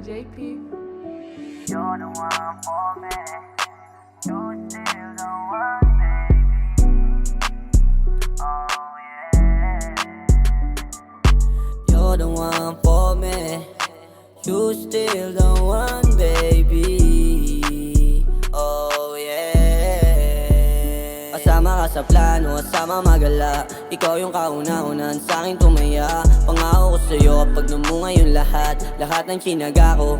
JP. You're the one for me. You still the one, baby. Oh yeah. You're the one for me. You still the one, baby. Oh yeah. Kasama ka sa plano, kasama magala. Ikaw yung kauna-unan sa'king tumaya. Pangako ko sa'yo kapag namunga yung lahat ng tsinaga ko.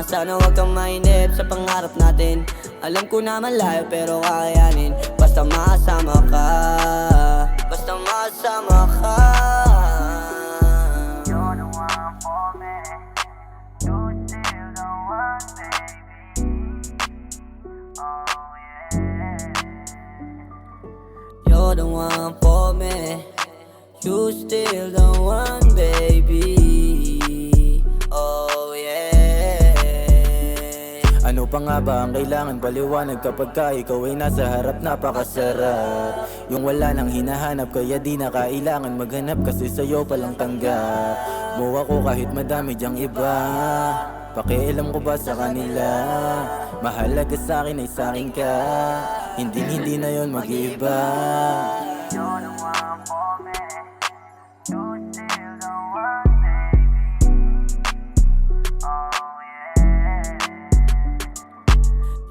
Sana wag kang mainip sa pangarap natin. Alam ko na malayo pero kakayanin. Basta makasama ka. Basta makasama ka. You're the one for me. You still the one, baby. Oh yeah. You're the one for me. You still the one, baby. Oh yeah. Ano pa nga ba ang kailangan paliwanag kapag ka ikaw ay nasa harap? Napakasarap yung wala nang hinahanap, kaya di na kailangan maghanap kasi sa'yo palang tanggap mo ako kahit madami dyang iba. Pakialam ko ba sa kanila? Mahalaga sa'kin ay sa'kin ka, hindi na yon mag-iba. You're the one for me. You still the one, baby. Oh yeah.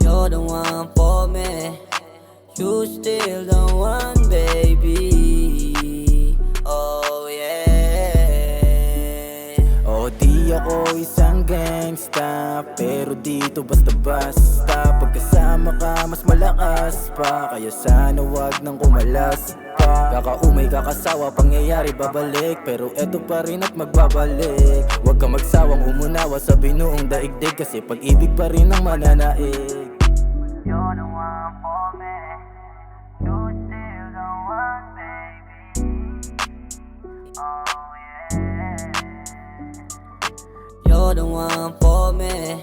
You're the one for me. You still the one, baby. Oh yeah. O di ako isang gangsta, pero dito basta-basta. Pagkasama ka mas malakas pa, kaya sana wag nang kumalas pa. Kakaumay kakasawa, pangyayari babalik, pero eto pa rin at magbabalik. Wag kang magsawang umunawa sa binuong daigdig, kasi pag-ibig pa rin ang mananaig. You're the one for me. You still the one, baby. Oh yeah. You're the one for me.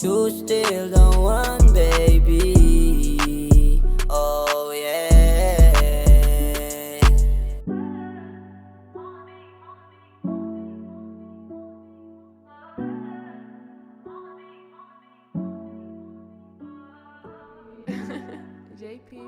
You still the one, baby. Oh yeah. JP.